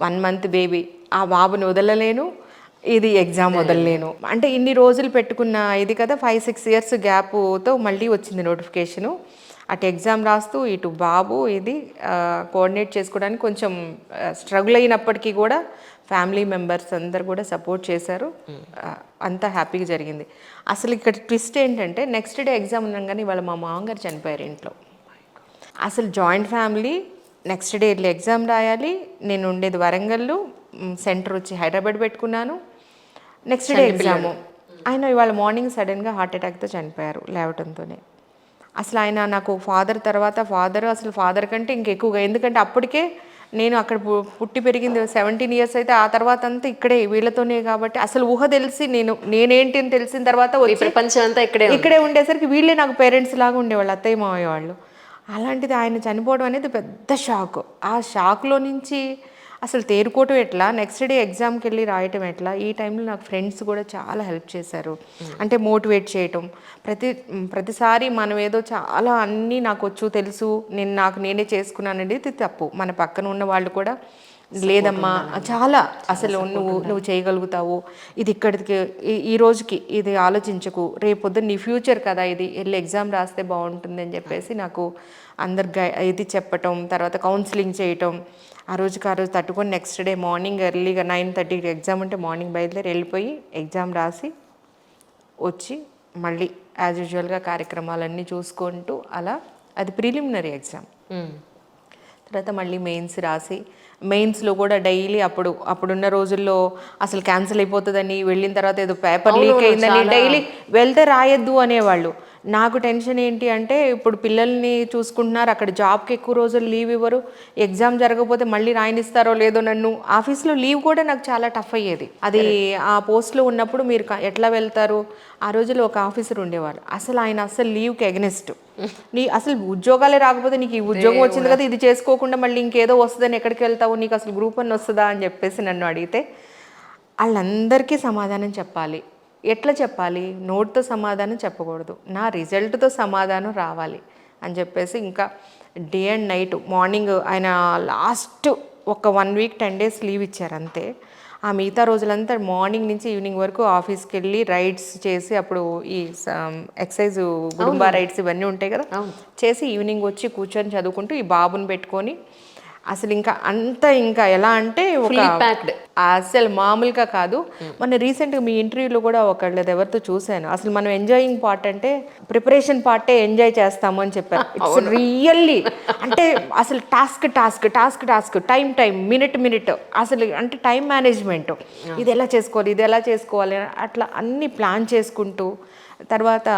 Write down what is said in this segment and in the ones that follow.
1 month baby, ఆ బాబుని వదలలేను, ఇది ఎగ్జామ్ వదలలేను. అంటే ఇన్ని రోజులు పెట్టుకున్న ఇది కదా, 5-6 ఇయర్స్ గ్యాప్తో మళ్ళీ వచ్చింది నోటిఫికేషను. అటు ఎగ్జామ్ రాస్తూ ఇటు బాబు ఇది కోఆర్డినేట్ చేసుకోవడానికి కొంచెం స్ట్రగుల్ అయినప్పటికీ కూడా ఫ్యామిలీ మెంబర్స్ అందరు కూడా సపోర్ట్ చేశారు. అంతా హ్యాపీగా జరిగింది. అసలు ఇక్కడ ట్విస్ట్ ఏంటంటే నెక్స్ట్ డే ఎగ్జామ్ ఉండగానే ఇవాళ మా మామగారు చనిపోయారు ఇంట్లో. అసలు జాయింట్ ఫ్యామిలీ, నెక్స్ట్ డే వెళ్ళి ఎగ్జామ్ రాయాలి. నేను ఉండేది వరంగల్లో, సెంటర్ వచ్చి హైదరాబాద్ పెట్టుకున్నాను. Next day exam. ఆయన ఇవాళ మార్నింగ్ సడన్గా హార్ట్ అటాక్తో చనిపోయారు లేవటంతోనే. అసలు ఆయన నాకు ఫాదర్ తర్వాత అసలు ఫాదర్ కంటే ఇంకెక్కువగా, ఎందుకంటే అప్పటికే నేను అక్కడ పుట్టి పెరిగింది 17 ఇయర్స్ అయితే ఆ తర్వాత అంతా ఇక్కడే వీళ్ళతోనే కాబట్టి అసలు ఊహ తెలిసి నేనేంటి అని తెలిసిన తర్వాత ప్రపంచం అంతా ఇక్కడే ఉండేసరికి వీళ్ళే నాకు పేరెంట్స్ లాగా ఉండేవాళ్ళు, అత్తయ్య మావయ్య వాళ్ళు. అలాంటిది ఆయన చనిపోవడం అనేది పెద్ద షాక్. ఆ షాక్లో నుంచి అసలు తేరుకోవటం ఎట్లా, నెక్స్ట్ డే ఎగ్జామ్కి వెళ్ళి రాయటం ఎట్లా, ఈ టైంలో నాకు ఫ్రెండ్స్ కూడా చాలా హెల్ప్ చేశారు. అంటే మోటివేట్ చేయటం, ప్రతిసారి మనం ఏదో చాలా అన్నీ నాకు వచ్చు తెలుసు నేనే చేసుకున్నాను అనేది తప్పు. మన పక్కన ఉన్న వాళ్ళు కూడా లేదమ్మా చాలా అసలు నువ్వు చేయగలుగుతావు, ఇది ఇక్కడికి ఈ రోజుకి ఇది ఆలోచించకు, రేపొద్దు నీ ఫ్యూచర్ కదా, ఇది వెళ్ళి ఎగ్జామ్ రాస్తే బాగుంటుంది అని చెప్పేసి నాకు అందరు ఇది చెప్పటం, తర్వాత కౌన్సిలింగ్ చేయటం. ఆ రోజు తట్టుకొని నెక్స్ట్ డే మార్నింగ్ ఎర్లీగా 9:30కి ఎగ్జామ్ ఉంటే మార్నింగ్ బయలుదేరి వెళ్ళిపోయి ఎగ్జామ్ రాసి వచ్చి మళ్ళీ యాజ్ యూజువల్గా కార్యక్రమాలన్నీ చూసుకుంటూ అలా, అది ప్రిలిమినరీ ఎగ్జామ్. తర్వాత మళ్ళీ మెయిన్స్ రాసి, మెయిన్స్లో కూడా డైలీ అప్పుడున్న రోజుల్లో అసలు క్యాన్సిల్ అయిపోతుందని, వెళ్ళిన తర్వాత ఏదో పేపర్ లీక్ అయిందని డైలీ వెళ్తే రాయొద్దు అనేవాళ్ళు. నాకు టెన్షన్ ఏంటి అంటే ఇప్పుడు పిల్లల్ని చూసుకుంటున్నారు, అక్కడ జాబ్కి ఎక్కువ రోజులు లీవ్ ఇవ్వరు, ఎగ్జామ్ జరగకపోతే మళ్ళీ రాయనిస్తారో లేదో నన్ను. ఆఫీస్లో లీవ్ కూడా నాకు చాలా టఫ్ అయ్యేది. అది ఆ పోస్ట్లో ఉన్నప్పుడు మీరు ఎట్లా వెళ్తారు. ఆ రోజుల్లో ఒక ఆఫీసర్ ఉండేవారు, అసలు ఆయన అసలు లీవ్కి ఎగనెస్ట్. అసలు ఉద్యోగాలే రాకపోతే నీకు ఈ ఉద్యోగం వచ్చింది కదా, ఇది చేసుకోకుండా మళ్ళీ ఇంకేదో వస్తుందని ఎక్కడికి వెళ్తావు, నీకు అసలు గ్రూప్ 1 వస్తుందా అని చెప్పేసి నన్ను అడిగితే వాళ్ళందరికీ సమాధానం చెప్పాలి. ఎట్లా చెప్పాలి, నోట్తో సమాధానం చెప్పకూడదు, నా రిజల్ట్తో సమాధానం రావాలి అని చెప్పేసి ఇంకా డే అండ్ నైట్. మార్నింగ్ ఆయన లాస్ట్ ఒక 1 వీక్ 10 డేస్ లీవ్ ఇచ్చారు అంతే. ఆ మిగతా రోజులంతా మార్నింగ్ నుంచి ఈవినింగ్ వరకు ఆఫీస్కి వెళ్ళి రైడ్స్ చేసి, అప్పుడు ఈ ఎక్సైజ్ గుడుంబా రైడ్స్ ఇవన్నీ ఉంటాయి కదా, చేసి ఈవినింగ్ వచ్చి కూర్చొని చదువుకుంటూ ఈ బాబుని పెట్టుకొని అసలు ఇంకా ఎలా అంటే అసలు మామూలుగా కాదు. మొన్న రీసెంట్గా మీ ఇంటర్వ్యూలో కూడా ఒకళ్ళది ఎవరితో చూశాను, అసలు మనం ఎంజాయింగ్ పార్ట్ అంటే ప్రిపరేషన్ పార్టే ఎంజాయ్ చేస్తాము అని చెప్పారు. ఇట్స్ రియల్లీ అంటే అసలు టాస్క్ టైం మినిట్ అసలు అంటే టైం మేనేజ్మెంట్, ఇది ఎలా చేసుకోవాలి అట్లా అన్ని ప్లాన్ చేసుకుంటూ. తర్వాత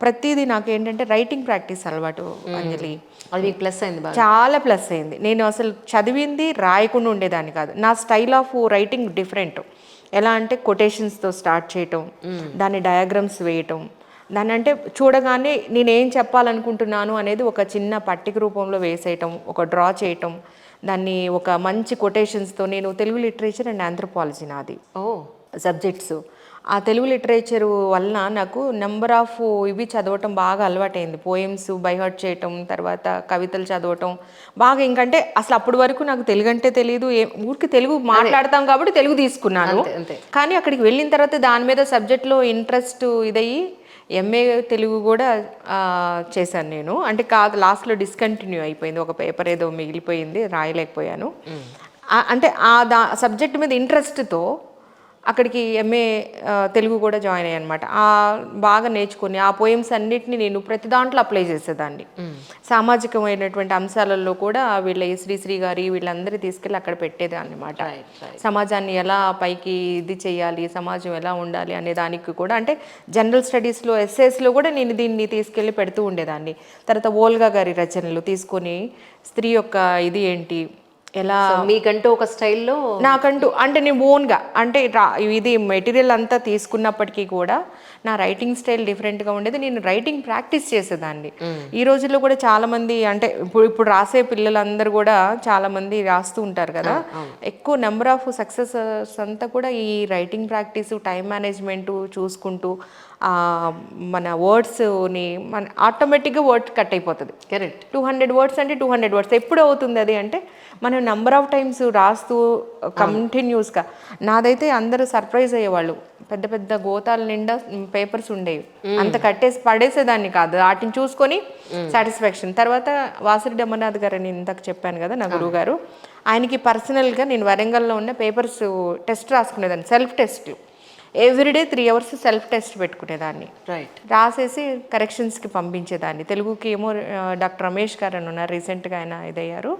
ప్రతిదీ నాకు ఏంటంటే రైటింగ్ ప్రాక్టీస్ అలవాటు అంజలి, అది ప్లస్ అయింది, చాలా ప్లస్ అయింది. నేను అసలు చదివింది రాయకుండా ఉండేదాన్ని కాదు. నా స్టైల్ ఆఫ్ రైటింగ్ డిఫరెంట్. ఎలా అంటే కొటేషన్స్తో స్టార్ట్ చేయటం, దాన్ని డయాగ్రామ్స్ వేయటం, దాన్ని అంటే చూడగానే నేనేం చెప్పాలనుకుంటున్నాను అనేది ఒక చిన్న పట్టిక రూపంలో వేసేయటం, ఒక డ్రా చేయటం, దాన్ని ఒక మంచి కొటేషన్స్తో. నేను తెలుగు లిటరేచర్ అండ్ ఆంథ్రోపాలజీ నాది సబ్జెక్ట్స్. ఆ తెలుగు లిటరేచర్ వలన నాకు నెంబర్ ఆఫ్ ఇవి చదవటం బాగా అలవాటైంది. పోయమ్స్ బైహార్ట్ చేయటం, తర్వాత కవితలు చదవటం బాగా. ఇంకంటే అసలు అప్పటి వరకు నాకు తెలుగు అంటే తెలియదు, ఊరికి తెలుగు మాట్లాడతాం కాబట్టి తెలుగు తీసుకున్నాను. కానీ అక్కడికి వెళ్ళిన తర్వాత దాని మీద సబ్జెక్ట్లో ఇంట్రెస్ట్ ఇదయ్యి ఎంఏ తెలుగు కూడా చేశాను నేను. అంటే కాదు, లాస్ట్లో డిస్కంటిన్యూ అయిపోయింది, ఒక పేపర్ ఏదో మిగిలిపోయింది, రాయలేకపోయాను. అంటే సబ్జెక్ట్ మీద ఇంట్రెస్ట్తో అక్కడికి ఎంఏ తెలుగు కూడా జాయిన్ అయ్యాను అనమాట. బాగా నేర్చుకుని ఆ పోయమ్స్ అన్నిటిని నేను ప్రతి దాంట్లో అప్లై చేసేదాన్ని. సామాజికమైనటువంటి అంశాలలో కూడా వీళ్ళ శ్రీశ్రీ గారి వీళ్ళందరూ తీసుకెళ్ళి అక్కడ పెట్టేదాన్ని అనమాట. సమాజాన్ని ఎలా పైకి ఇది చేయాలి, సమాజం ఎలా ఉండాలి అనే దానికి కూడా, అంటే జనరల్ స్టడీస్లో ఎస్ఏస్లో కూడా నేను దీన్ని తీసుకెళ్ళి పెడుతూ ఉండేదాన్ని. తర్వాత ఓల్గా గారి రచనలు తీసుకొని స్త్రీ యొక్క ఇది ఏంటి, ఎలా మీకంటూ ఒక స్టైల్లో నాకంటూ అంటే నేను ఓన్గా అంటే ఇది మెటీరియల్ అంతా తీసుకున్నప్పటికీ కూడా నా రైటింగ్ స్టైల్ డిఫరెంట్గా ఉండేది. నేను రైటింగ్ ప్రాక్టీస్ చేసేదాన్ని. ఈ రోజుల్లో కూడా చాలామంది అంటే ఇప్పుడు రాసే పిల్లలందరూ కూడా చాలామంది రాస్తూ ఉంటారు కదా, ఎక్కువ నెంబర్ ఆఫ్ సక్సెసర్స్ అంతా కూడా ఈ రైటింగ్ ప్రాక్టీస్, టైం మేనేజ్మెంటు చూసుకుంటూ మన వర్డ్స్ని మన ఆటోమేటిక్గా వర్డ్ కట్ అయిపోతుంది. కరెక్ట్. 200 వర్డ్స్ అంటే 200 వర్డ్స్ ఎప్పుడు అవుతుంది అది అంటే మనం నెంబర్ ఆఫ్ టైమ్స్ రాస్తూ కంటిన్యూస్గా. నాదైతే అందరూ సర్ప్రైజ్ అయ్యేవాళ్ళు, పెద్ద పెద్ద గోతాల నిండా పేపర్స్ ఉండేవి, అంత కట్టేసి పడేసేదాన్ని కాదు, వాటిని చూసుకొని సాటిస్ఫాక్షన్. తర్వాత వాసిరెడ్డి అమర్నాథ్ గారు అని ఇందాక చెప్పాను కదా నా గురువు గారు, ఆయనకి పర్సనల్గా నేను వరంగల్లో ఉన్న పేపర్స్ టెస్ట్ రాసుకునేదాన్ని, self test. Everyday 3 hours self test పెట్టుకునేదాన్ని, రైట్. రాసేసి కరెక్షన్స్కి పంపించేదాన్ని. తెలుగుకి ఏమో డాక్టర్ రమేష్ గారు అని ఉన్నారు, రీసెంట్గా ఆయన ఇదయ్యారు,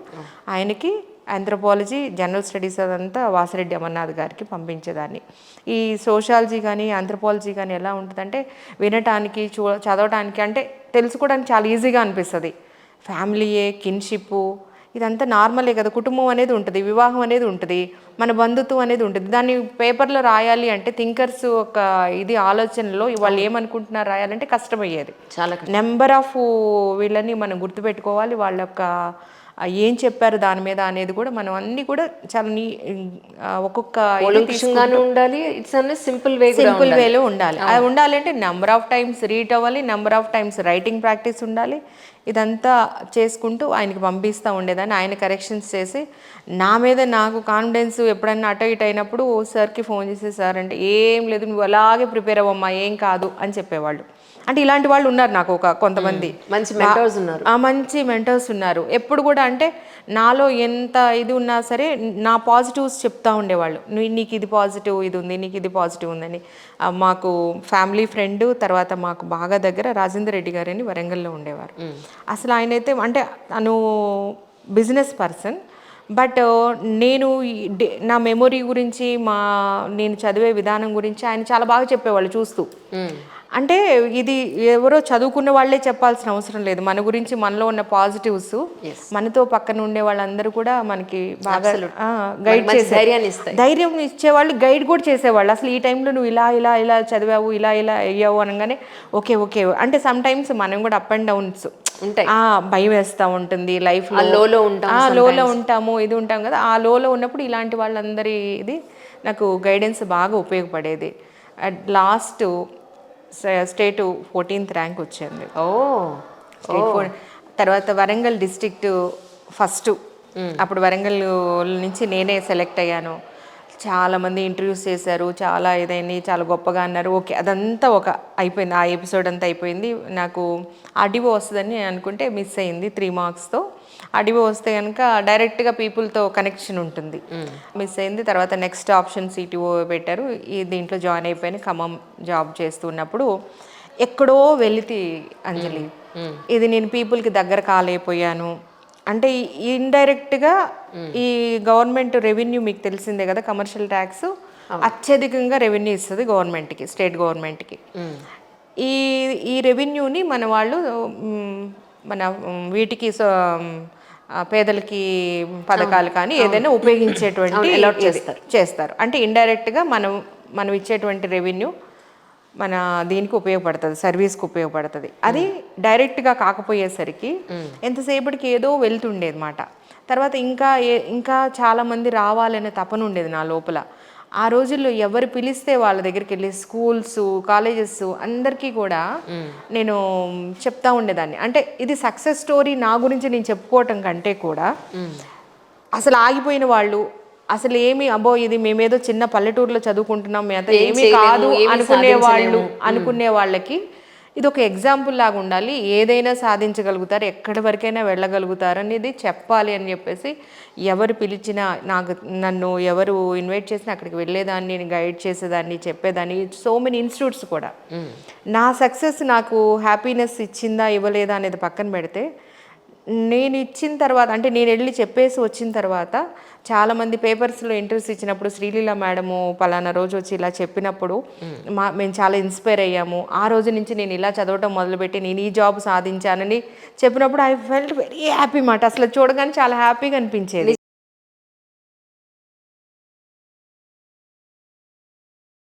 ఆయనకి ఆంథ్రోపాలజీ జనరల్ స్టడీస్ అదంతా వాసిరెడ్డి అమర్నాథ్ గారికి పంపించేదాన్ని. ఈ సోషాలజీ కానీ ఆంథ్రోపాలజీ కానీ ఎలా ఉంటుందంటే వినటానికి చదవటానికి అంటే తెలుసుకోవడానికి చాలా ఈజీగా అనిపిస్తుంది. ఫ్యామిలీయే, కిన్షిప్పు ఇదంతా నార్మలే కదా, కుటుంబం అనేది ఉంటుంది, వివాహం అనేది ఉంటుంది, మన బంధుత్వం అనేది ఉంటుంది. దాన్ని పేపర్లో రాయాలి అంటే థింకర్స్ ఒక ఇది ఆలోచనలో వాళ్ళు ఏమనుకుంటున్నారు రాయాలంటే కష్టమయ్యేది. చాలా నెంబర్ ఆఫ్ వీళ్ళని మనం గుర్తుపెట్టుకోవాలి, వాళ్ళ యొక్క ఏం చెప్పారు దాని మీద అనేది కూడా మనం అన్ని కూడా చాలా ఒక్కొక్క ఉండాలి. ఇట్స్ అనే సింపుల్ వేలో ఉండాలి. అది ఉండాలంటే నెంబర్ ఆఫ్ టైమ్స్ రీడ్ అవ్వాలి, number of times writing practice ఉండాలి. ఇదంతా చేసుకుంటూ ఆయనకి పంపిస్తూ ఉండేదాన్ని. ఆయన కరెక్షన్స్ చేసి నా మీద నాకు కాన్ఫిడెన్స్ ఎప్పుడన్నా అటు ఇటు అయినప్పుడు సార్కి ఫోన్ చేసి, సార్ అంటే ఏం లేదు నువ్వు అలాగే ప్రిపేర్ అవ్వమ్మా ఏం కాదు అని చెప్పేవాళ్ళు. అంటే ఇలాంటి వాళ్ళు ఉన్నారు నాకు కొంతమంది మంచి మెంటర్స్ ఉన్నారు. మంచి మెంటర్స్ ఉన్నారు. ఎప్పుడు కూడా అంటే నాలో ఎంత ఇది ఉన్నా సరే నా పాజిటివ్స్ చెప్తా ఉండేవాళ్ళు, నీకు ఇది పాజిటివ్ ఇది ఉంది, నీకు ఇది పాజిటివ్ ఉందని. మాకు ఫ్యామిలీ ఫ్రెండ్, తర్వాత మాకు బాగా దగ్గర రాజేందర్ రెడ్డి గారని వరంగల్లో ఉండేవారు. అసలు ఆయన అయితే అంటే తను బిజినెస్ పర్సన్, బట్ నేను నా మెమొరీ గురించి నేను చదివే విధానం గురించి ఆయన చాలా బాగా చెప్పేవాళ్ళు చూస్తూ. అంటే ఇది ఎవరో చదువుకున్న వాళ్ళే చెప్పాల్సిన అవసరం లేదు, మన గురించి మనలో ఉన్న పాజిటివ్స్ మనతో పక్కన ఉండే వాళ్ళందరూ కూడా మనకి బాగా గైడ్ చేసే ధైర్యం ఇచ్చేవాళ్ళు, గైడ్ కూడా చేసేవాళ్ళు. అసలు ఈ టైంలో నువ్వు ఇలా ఇలా ఇలా చదివావు, ఇలా ఇలా అయ్యావు అనగానే ఓకే ఓకే అంటే సమ్ టైమ్స్ మనం కూడా అప్ అండ్ డౌన్స్ ఉంటాయి, భయం వేస్తూ ఉంటుంది లైఫ్లో, లోలో ఉంటాము ఇది ఉంటాం కదా, ఆ లోలో ఉన్నప్పుడు ఇలాంటి వాళ్ళందరి ఇది నాకు గైడెన్స్ బాగా ఉపయోగపడేది. At last state 14th rank వచ్చింది. తర్వాత వరంగల్ డిస్ట్రిక్ట్ ఫస్ట్. అప్పుడు వరంగల్ నుంచి నేనే సెలెక్ట్ అయ్యాను. చాలామంది ఇంటర్వ్యూస్ చేశారు, చాలా ఇదైంది, చాలా గొప్పగా అన్నారు. ఓకే అదంతా అయిపోయింది, ఆ ఎపిసోడ్ అంతా అయిపోయింది. నాకు ఆర్డీఓ వస్తుందని నేను అనుకుంటే మిస్ అయింది 3 మార్క్స్తో. ఆర్డీఓ వస్తే కనుక డైరెక్ట్గా పీపుల్తో కనెక్షన్ ఉంటుంది, మిస్ అయింది. తర్వాత నెక్స్ట్ ఆప్షన్ సిటీఓ పెట్టారు, దీంట్లో జాయిన్ అయిపోయాను. ఖమ్మం జాబ్ చేస్తున్నప్పుడు ఎక్కడో వెళితే అంజలి, ఇది నేను పీపుల్కి దగ్గర కాలేకపోయాను. అంటే ఇండైరెక్ట్గా ఈ గవర్నమెంట్ రెవెన్యూ మీకు తెలిసిందే కదా, కమర్షియల్ ట్యాక్స్ అత్యధికంగా రెవెన్యూ ఇస్తుంది గవర్నమెంట్కి, స్టేట్ గవర్నమెంట్కి. ఈ రెవెన్యూని మన వాళ్ళు మన వీటికి పేదలకి పథకాలు కానీ ఏదైనా ఉపయోగించేటువంటి చేస్తారు. అంటే ఇండైరెక్ట్గా మనం ఇచ్చేటువంటి రెవెన్యూ మన దీనికి ఉపయోగపడుతుంది, సర్వీస్కి ఉపయోగపడుతుంది. అది డైరెక్ట్గా కాకపోయేసరికి ఎంతసేపటికి ఏదో వెళ్తుండేది మాట. తర్వాత ఇంకా చాలామంది రావాలనే తపన ఉండేది నా లోపల. ఆ రోజుల్లో ఎవరు పిలిస్తే వాళ్ళ దగ్గరికి వెళ్ళి స్కూల్స్, కాలేజెస్ అందరికీ కూడా నేను చెప్తా ఉండేదాన్ని. అంటే ఇది సక్సెస్ స్టోరీ నా గురించి నేను చెప్పుకోవటం కంటే కూడా అసలు ఆగిపోయిన వాళ్ళు, అసలు ఏమి అబ్బో ఇది మేమేదో చిన్న పల్లెటూరులో చదువుకుంటున్నాం, మేమంతా ఏమీ కాదు అనుకునే వాళ్ళకి ఇది ఒక ఎగ్జాంపుల్ లాగా ఉండాలి, ఏదైనా సాధించగలుగుతారు, ఎక్కడి వరకైనా వెళ్ళగలుగుతారు అనేది చెప్పాలి అని చెప్పేసి ఎవరు పిలిచినా నన్ను ఎవరు ఇన్వైట్ చేసినా అక్కడికి వెళ్ళేదాన్ని, నేను గైడ్ చేసేదాన్ని, చెప్పేదాన్ని. సో మెనీ ఇన్స్టిట్యూట్స్ కూడా. నా సక్సెస్ నాకు హ్యాపీనెస్ ఇచ్చిందా ఇవ్వలేదా అనేది పక్కన పెడితే, నేను ఇచ్చిన తర్వాత అంటే నేను వెళ్ళి చెప్పేసి వచ్చిన తర్వాత చాలామంది పేపర్స్లో ఇంటర్వ్యూస్ ఇచ్చినప్పుడు శ్రీలీల మేడము పలానా రోజు వచ్చి ఇలా చెప్పినప్పుడు మేము చాలా ఇన్స్పైర్ అయ్యాము, ఆ రోజు నుంచి నేను ఇలా చదవటం మొదలుపెట్టి నేను ఈ జాబ్ సాధించానని చెప్పినప్పుడు ఐ ఫెల్ట్ వెరీ హ్యాపీ మాట. అసలు చూడగానే చాలా హ్యాపీగా అనిపించేది.